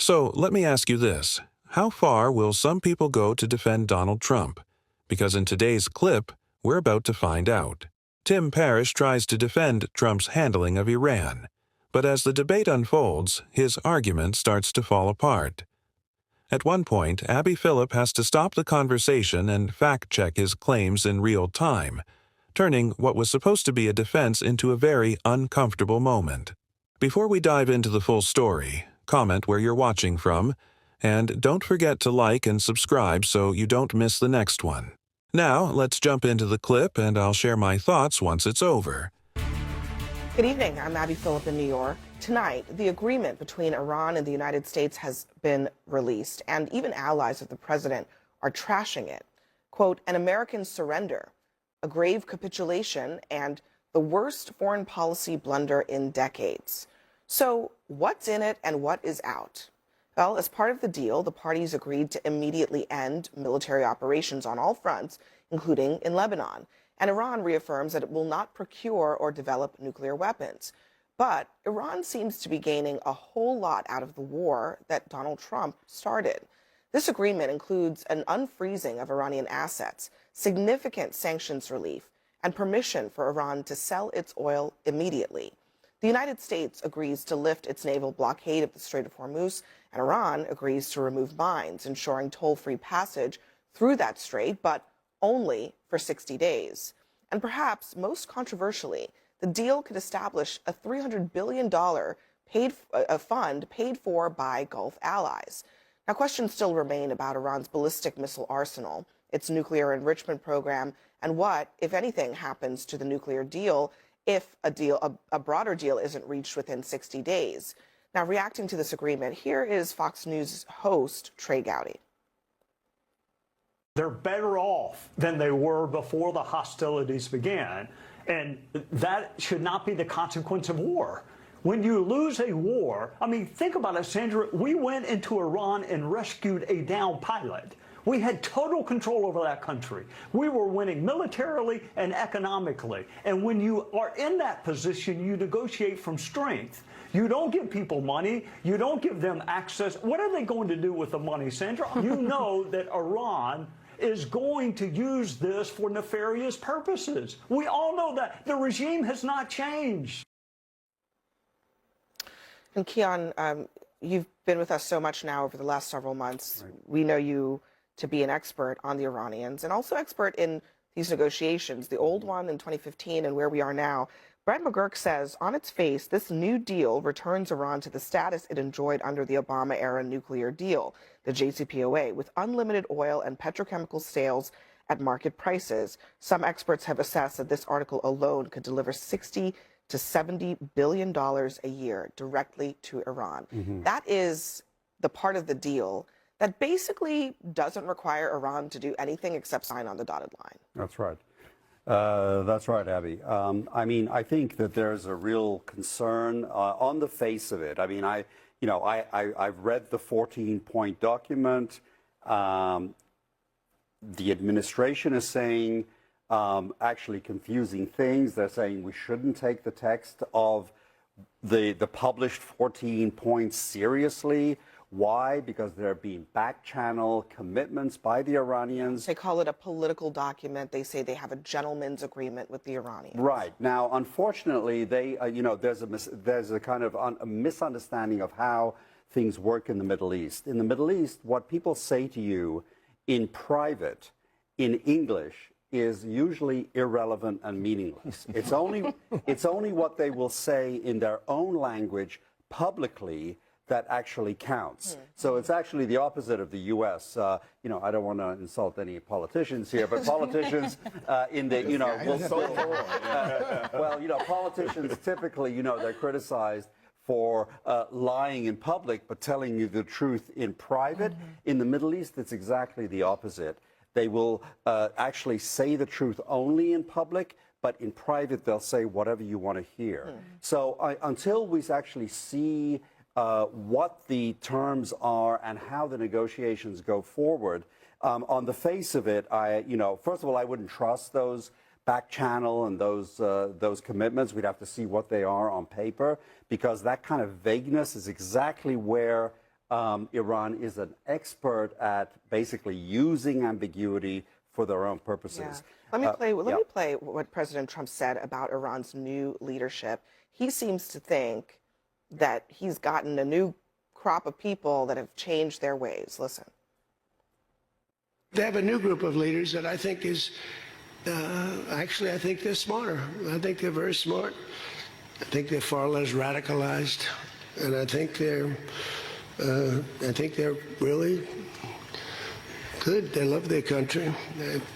So let me ask you this. How far will some people go to defend Donald Trump? Because in today's clip, we're about to find out. Tim Parrish tries to defend Trump's handling of Iran. But as the debate unfolds, his argument starts to fall apart. At one point, Abby Phillip has to stop the conversation and fact-check his claims in real time, turning what was supposed to be a defense into a very uncomfortable moment. Before we dive into the full story, comment where you're watching from, and don't forget to like and subscribe so you don't miss the next one. Now, let's jump into the clip and I'll share my thoughts once it's over. Good evening. I'm Abby Phillip in New York. Tonight, the agreement between Iran and the United States has been released, and even allies of the president are trashing it. Quote, an American surrender, a grave capitulation, and the worst foreign policy blunder in decades. So what's in it and what is out? Well, as part of the deal, the parties agreed to immediately end military operations on all fronts, including in Lebanon. And Iran reaffirms that it will not procure or develop nuclear weapons. But Iran seems to be gaining a whole lot out of the war that Donald Trump started. This agreement includes an unfreezing of Iranian assets, significant sanctions relief, and permission for Iran to sell its oil immediately. The United States agrees to lift its naval blockade of the Strait of Hormuz, and Iran agrees to remove mines, ensuring toll-free passage through that strait, but only for 60 days. And perhaps most controversially, the deal could establish a $300 billion fund paid for by Gulf allies. Now, questions still remain about Iran's ballistic missile arsenal, its nuclear enrichment program, and what, if anything, happens to the nuclear deal if a broader deal isn't reached within 60 days. Now, reacting to this agreement, here is Fox News host Trey Gowdy. They're better off than they were before the hostilities began. And that should not be the consequence of war. When you lose a war, I mean, think about it, Sandra. We went into Iran and rescued a downed pilot. We had total control over that country. We were winning militarily and economically. And when you are in that position, you negotiate from strength. You don't give people money. You don't give them access. What are they going to do with the money, Sandra? You know that Iran is going to use this for nefarious purposes. We all know that. The regime has not changed. And Keon, you've been with us so much now over the last several months. Right. We know you to be an expert on the Iranians and also expert in these negotiations, the old one in 2015 and where we are now. Brett McGurk says, on its face, this new deal returns Iran to the status it enjoyed under the Obama-era nuclear deal, the JCPOA, with unlimited oil and petrochemical sales at market prices. Some experts have assessed that this article alone could deliver $60 to $70 billion a year directly to Iran. Mm-hmm. That is the part of the deal that basically doesn't require Iran to do anything except sign on the dotted line. That's right. That's right, Abby. I mean, I think that there's a real concern on the face of it. I mean, I've read the 14-point document. The administration is saying actually confusing things. They're saying we shouldn't take the text of the published 14 points seriously. Why? Because there have been back-channel commitments by the Iranians. They call it a political document. They say they have a gentleman's agreement with the Iranians. Right. Now, unfortunately, they, there's a kind of a misunderstanding of how things work in the Middle East. In the Middle East, what people say to you in private, in English, is usually irrelevant and meaningless. It's only what they will say in their own language publicly that actually counts. So it's actually the opposite of the U.S. I don't want to insult any politicians here, but politicians politicians typically, they're criticized for lying in public, but telling you the truth in private. Mm-hmm. In the Middle East, it's exactly the opposite. They will actually say the truth only in public, but in private, they'll say whatever you want to hear. Mm-hmm. So until we actually see what the terms are and how the negotiations go forward. On the face of it, first of all, I wouldn't trust those back channel and those commitments. We'd have to see what they are on paper, because that kind of vagueness is exactly where Iran is an expert at basically using ambiguity for their own purposes. Yeah. Let me play what President Trump said about Iran's new leadership. He seems to think that he's gotten a new crop of people that have changed their ways. Listen. They have a new group of leaders that I think is, actually, I think they're smarter. I think they're very smart. I think they're far less radicalized, and I think they're really good. They love their country.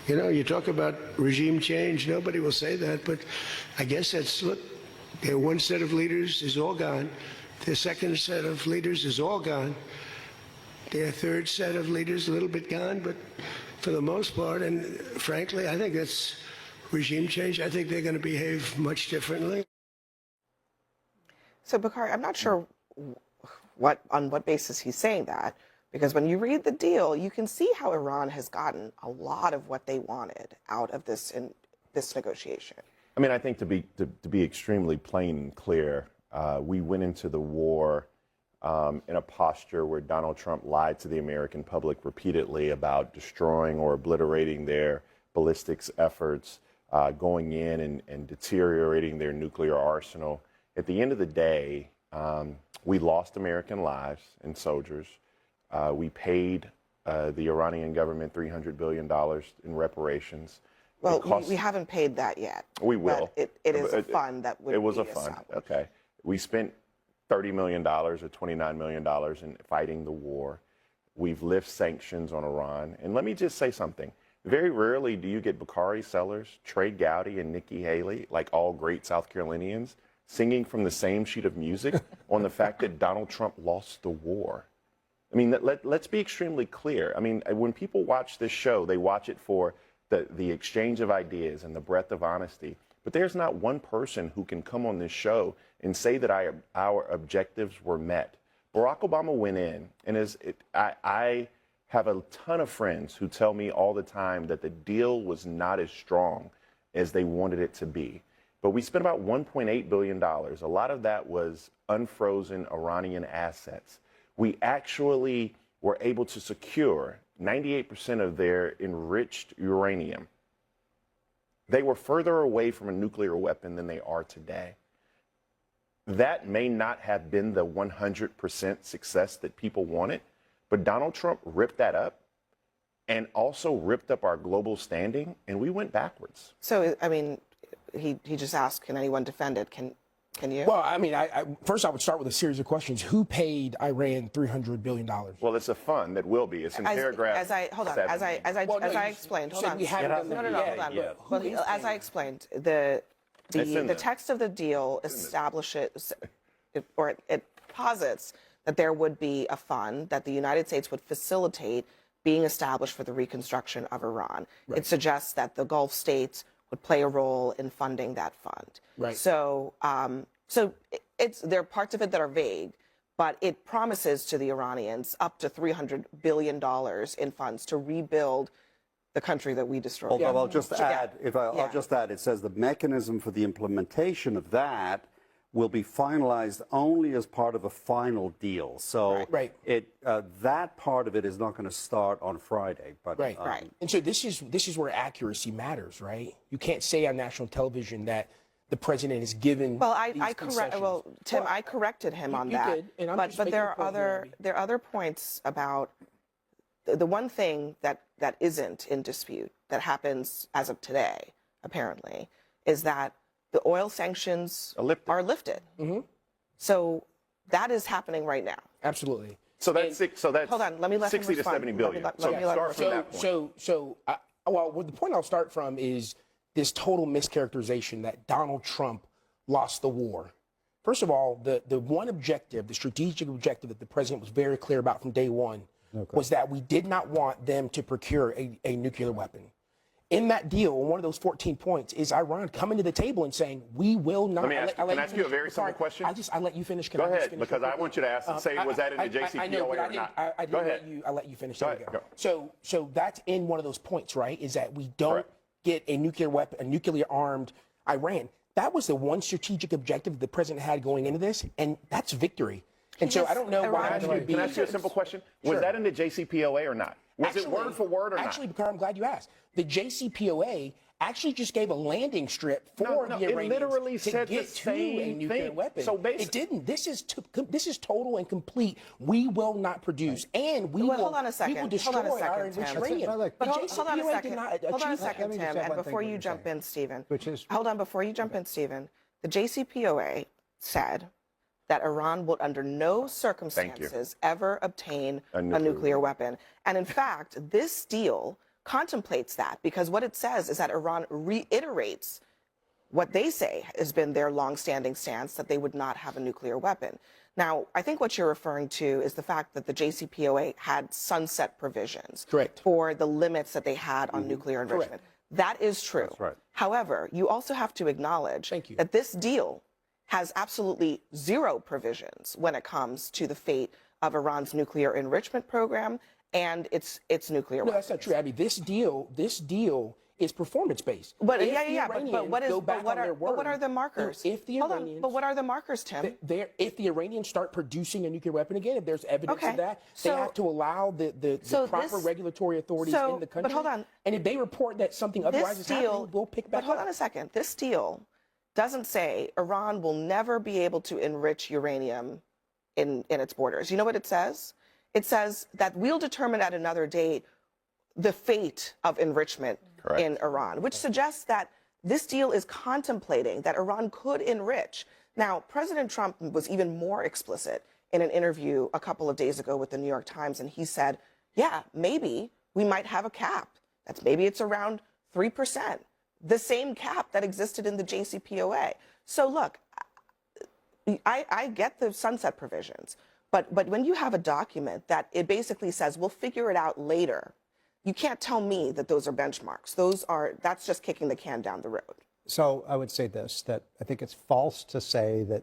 You know, you talk about regime change. Nobody will say that, but I guess that's, look, their one set of leaders is all gone. Their second set of leaders is all gone. Their third set of leaders a little bit gone, but for the most part, and frankly, I think that's regime change. I think they're going to behave much differently. So, Bakari, I'm not sure on what basis he's saying that, because when you read the deal, you can see how Iran has gotten a lot of what they wanted out of this negotiation. I mean, I think to be extremely plain and clear, we went into the war in a posture where Donald Trump lied to the American public repeatedly about destroying or obliterating their ballistics efforts, going in and deteriorating their nuclear arsenal. At the end of the day, we lost American lives and soldiers. We paid the Iranian government $300 billion in reparations. Well, we haven't paid that yet. We will. It is a fund that would be established. It was a fund, okay. We spent $30 million or $29 million in fighting the war. We've lifted sanctions on Iran. And let me just say something. Very rarely do you get Bakari Sellers, Trey Gowdy, and Nikki Haley, like all great South Carolinians, singing from the same sheet of music on the fact that Donald Trump lost the war. I mean, let's be extremely clear. I mean, when people watch this show, they watch it for the exchange of ideas and the breadth of honesty. But there's not one person who can come on this show and say that our objectives were met. Barack Obama went in, and I have a ton of friends who tell me all the time that the deal was not as strong as they wanted it to be. But we spent about $1.8 billion. A lot of that was unfrozen Iranian assets. We actually were able to secure 98% of their enriched uranium. They were further away from a nuclear weapon than they are today. That may not have been the 100% success that people wanted, but Donald Trump ripped that up and also ripped up our global standing, and we went backwards. So, I mean, he just asked, can anyone defend it? Can you? Well, I mean, first I would start with a series of questions. Who paid Iran $300 billion? Well, it's a fund that will be. It's in paragraph. As I explained, hold on. Well, as I explained, the text of the deal establishes, or it posits that there would be a fund that the United States would facilitate being established for the reconstruction of Iran. Right. It suggests that the Gulf states would play a role in funding that fund. Right. So, there are parts of it that are vague, but it promises to the Iranians up to $300 billion in funds to rebuild the country that we destroyed. Although I'll just add, I'll just add, it says the mechanism for the implementation of that will be finalized only as part of a final deal. So that part of it is not going to start on Friday. But, right. And so this is where accuracy matters, right? You can't say on national television that the president is given. Well, Tim, I corrected him on that. Did, and but there are other points about the one thing that isn't in dispute that happens as of today, apparently, is that the oil sanctions are lifted. Mm-hmm. So that is happening right now. Absolutely. So that's hold on. Let me let 60 to 70 billion. Start from that point. Well, the point I'll start from is this total mischaracterization that Donald Trump lost the war. First of all, the one objective, the strategic objective that the president was very clear about from day one was that we did not want them to procure a nuclear weapon. In that deal, one of those 14 points is Iran coming to the table and saying, we will not. Can I ask you a very simple question? I let you finish. Go ahead, because I want you to ask and say, was that in the JCPOA or not? Go ahead. I let you finish. Go ahead. So that's in one of those points, right? Is that we don't get a nuclear weapon, a nuclear armed Iran. That was the one strategic objective the president had going into this, and that's victory. And so I don't know why Iran it would be. Can I ask you a simple question? Was Sure. that in the JCPOA or not? Was it word for word or not? Actually, Bakar, I'm glad you asked. The JCPOA actually just gave a landing strip for No, the it Iranians literally to said get the to a same nuclear thing. weapon. So it didn't. This is total and complete. We will not produce, and we will. Hold on a second. We will destroy Hold on a second, our enriched Tim. uranium. But The hold on a JCPOA second. did not Hold on a achieve that. second, Let me just Tim. say one And thing before what you you're jump saying, in, Stephen. which is- Hold on, before you jump in, Stephen. The JCPOA said that Iran will under no circumstances ever obtain a nuclear weapon. And in fact, this deal contemplates that, because what it says is that Iran reiterates what they say has been their longstanding stance, that they would not have a nuclear weapon. Now, I think what you're referring to is the fact that the JCPOA had sunset provisions Correct. for the limits that they had on nuclear enrichment. That is true. That's right. However, you also have to acknowledge that this deal has absolutely zero provisions when it comes to the fate of Iran's nuclear enrichment program and its nuclear No, weapons. that's not true, Abby. This deal is performance-based. But If yeah, the yeah, but Iranians what is? go But back what on are? their But what are word, the markers? If the Hold Iranians, on, but what are the markers, Tim? if the Iranians start producing a nuclear weapon again, if there's evidence Okay, of that, so- they have to allow the so proper this- regulatory authorities so- in the but country. hold on. And if they report that something otherwise is happening, we'll pick back But hold up. on a second. This deal doesn't say Iran will never be able to enrich uranium in its borders. You know what it says? It says that we'll determine at another date the fate of enrichment in Iran, which suggests that this deal is contemplating that Iran could enrich. Now, President Trump was even more explicit in an interview a couple of days ago with the New York Times, and he said, yeah, maybe we might have a cap. Maybe it's around 3%, the same cap that existed in the JCPOA. So look, I get the sunset provisions, but when you have a document that it basically says, we'll figure it out later, you can't tell me that those are benchmarks. That's just kicking the can down the road. So I would say this, that I think it's false to say that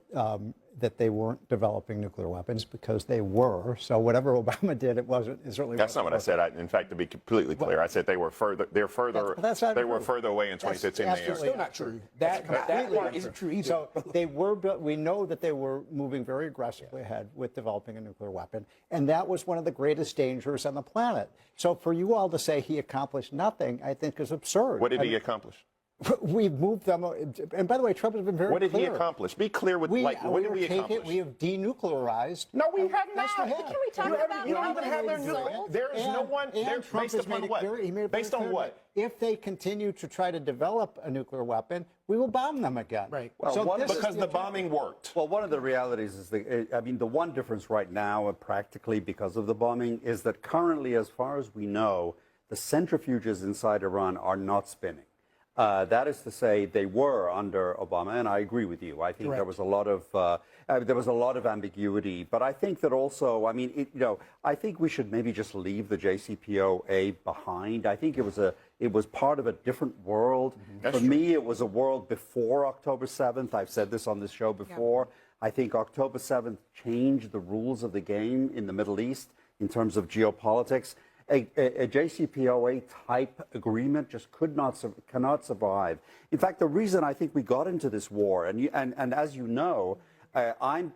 that they weren't developing nuclear weapons, because they were. So whatever Obama did, it certainly That's not what I said. In fact, to be completely clear, I said they were further. They're further. That's not they were true. further away in 2015 than they are. It's still not true. That part isn't true either. So they were. We know that they were moving very aggressively ahead with developing a nuclear weapon, and that was one of the greatest dangers on the planet. So for you all to say he accomplished nothing, I think is absurd. What did he accomplish? We've moved them, and by the way, Trump has been very clear. What did he accomplish? Be clear with what did we accomplish? We have denuclearized. No, we have not. Yes, we have. Can we talk about you don't how even many have their results? There is no one. And Trump based has upon made it what? very, he made it very Based on clear what? that if they continue to try to develop a nuclear weapon, we will bomb them again. Right. Well, So one- this is Because the bombing worked. Well, one of the realities is the one difference right now, practically because of the bombing, is that currently, as far as we know, the centrifuges inside Iran are not spinning. That is to say, they were under Obama, and I agree with you. I think there was a lot of ambiguity, but I think that also, I mean, I think we should maybe just leave the JCPOA behind. I think it was part of a different world. For me, it was a world before October 7th. I've said this on this show before. I think October 7th changed the rules of the game in the Middle East in terms of geopolitics. A JCPOA type agreement just cannot survive. In fact, the reason I think we got into this war, and as you know, I'm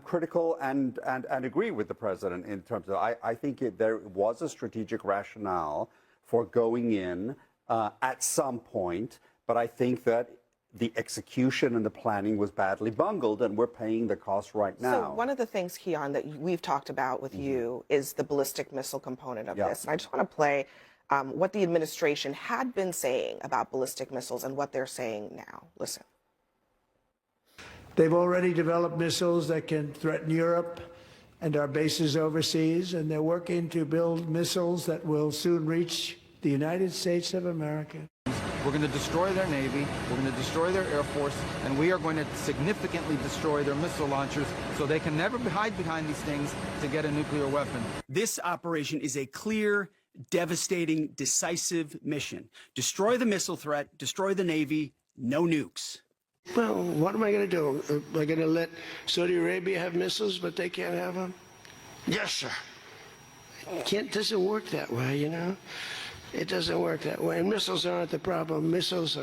critical and agree with the president in terms of I think there was a strategic rationale for going in at some point, but I think that the execution and the planning was badly bungled, and we're paying the cost right now. So one of the things, Keon, that we've talked about with you is the ballistic missile component of this. And I just want to play what the administration had been saying about ballistic missiles and what they're saying now. Listen. They've already developed missiles that can threaten Europe and our bases overseas, and they're working to build missiles that will soon reach the United States of America. We're going to destroy their Navy, we're going to destroy their Air Force, and we are going to significantly destroy their missile launchers so they can never hide behind these things to get a nuclear weapon. This operation is a clear, devastating, decisive mission. Destroy the missile threat, destroy the Navy, no nukes. Well, what am I going to do? Am I going to let Saudi Arabia have missiles, but they can't have them? Yes, sir. Doesn't work that way, you know? It doesn't work that way. And missiles aren't the problem. Missiles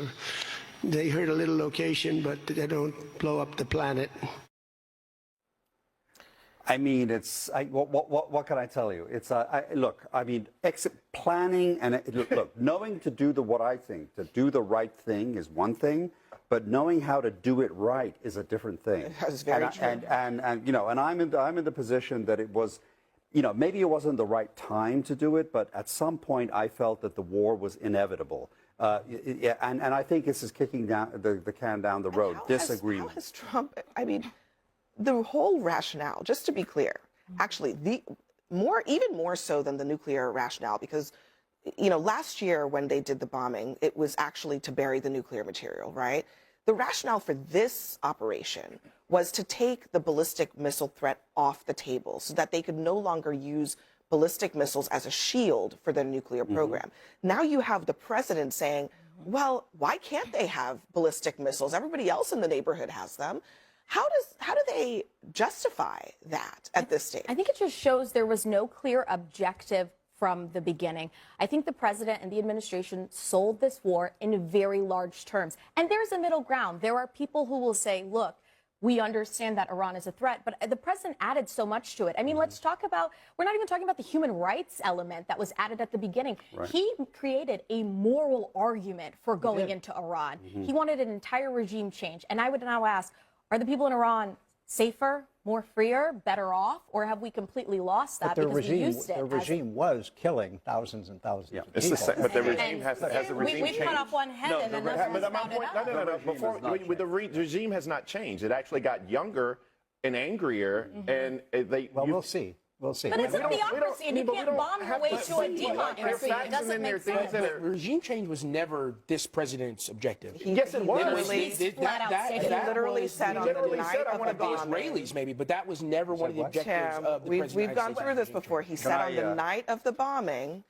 they hurt a little location, but they don't blow up the planet. I mean, what can I tell you? It's look. I mean, exit planning and look, knowing to do what I think to do the right thing is one thing, but knowing how to do it right is a different thing. That's very true. And you know, and I'm in the position that it was, you know, maybe it wasn't the right time to do it, but at some point I felt that the war was inevitable. And I think this is kicking down the can down the road. Disagreement. How has Trump? I mean, the whole rationale. Just to be clear, actually, even more so than the nuclear rationale, because you know, last year when they did the bombing, it was actually to bury the nuclear material, right? The rationale for this operation was to take the ballistic missile threat off the table so that they could no longer use ballistic missiles as a shield for their nuclear program. Now you have the president saying, well, why can't they have ballistic missiles? Everybody else in the neighborhood has them. How do they justify that at this stage? I think it just shows there was no clear objective from the beginning. I think the president and the administration sold this war in very large terms. And there's a middle ground. There are people who will say, look, we understand that Iran is a threat, but the president added so much to it. I mean, let's talk about, we're not even talking about the human rights element that was added at the beginning. Right. He created a moral argument for going into Iran. He wanted an entire regime change. And I would now ask, are the people in Iran safer, more freer, better off, or have we completely lost that because we used it? The regime was killing thousands and thousands of people. But the regime has the regime changed? We cut off one head and another sprouted up. No. The regime has not changed. It actually got younger and angrier, and they. Well, we'll see. We'll see. But it's a theocracy, and you can't bomb your way to a democracy. It doesn't make sense. But regime change was never this president's objective. Yes, it was. He literally said on the night of the bombing. Israelis, maybe, but that was never one of the objectives of the president. We've gone through this before. He said on the night of the bombing,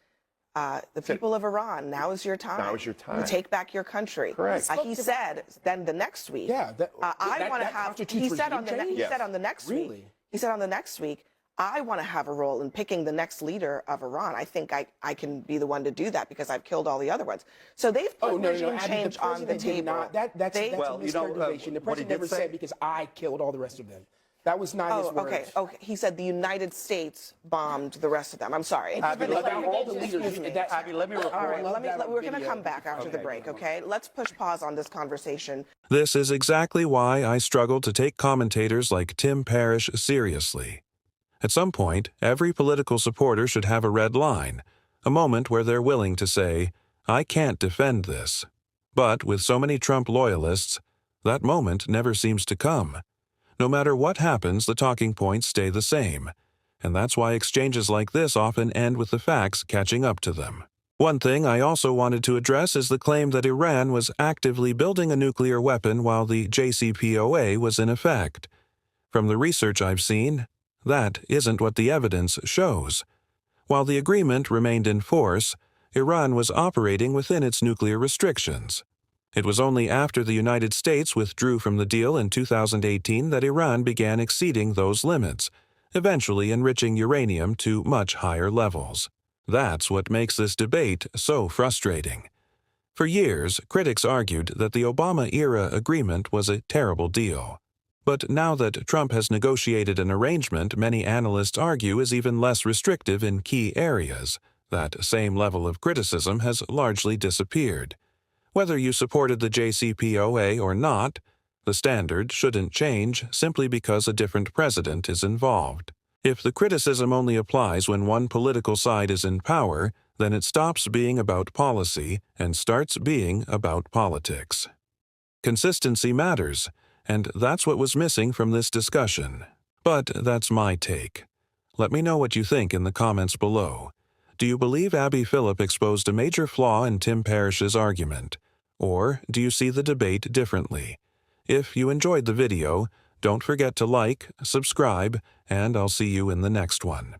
the people of Iran, now is your time. Now is your time. You take back your country. Correct. He said then the next week. Yeah, I want to have. He said on the next week. He said on the next week, I want to have a role in picking the next leader of Iran. I think I can be the one to do that because I've killed all the other ones. So they've put regime change on the table. That's a mischaracterization. The president never said because I killed all the rest of them. That was not his words. Okay. He said the United States bombed the rest of them. I'm sorry. Abby, all the leaders. Abby, let me report. All right, we're going to come back after the break, okay? Let's push pause on this conversation. This is exactly why I struggle to take commentators like Tim Parrish seriously. At some point, every political supporter should have a red line, a moment where they're willing to say, I can't defend this. But with so many Trump loyalists, that moment never seems to come. No matter what happens, the talking points stay the same, and that's why exchanges like this often end with the facts catching up to them. One thing I also wanted to address is the claim that Iran was actively building a nuclear weapon while the JCPOA was in effect. From the research I've seen, that isn't what the evidence shows. While the agreement remained in force, Iran was operating within its nuclear restrictions. It was only after the United States withdrew from the deal in 2018 that Iran began exceeding those limits, eventually enriching uranium to much higher levels. That's what makes this debate so frustrating. For years, critics argued that the Obama-era agreement was a terrible deal. But now that Trump has negotiated an arrangement many analysts argue is even less restrictive in key areas, that same level of criticism has largely disappeared. Whether you supported the JCPOA or not, the standard shouldn't change simply because a different president is involved. If the criticism only applies when one political side is in power, then it stops being about policy and starts being about politics. Consistency matters, and that's what was missing from this discussion. But that's my take. Let me know what you think in the comments below. Do you believe Abby Phillip exposed a major flaw in Tim Parrish's argument? Or do you see the debate differently? If you enjoyed the video, don't forget to like, subscribe, and I'll see you in the next one.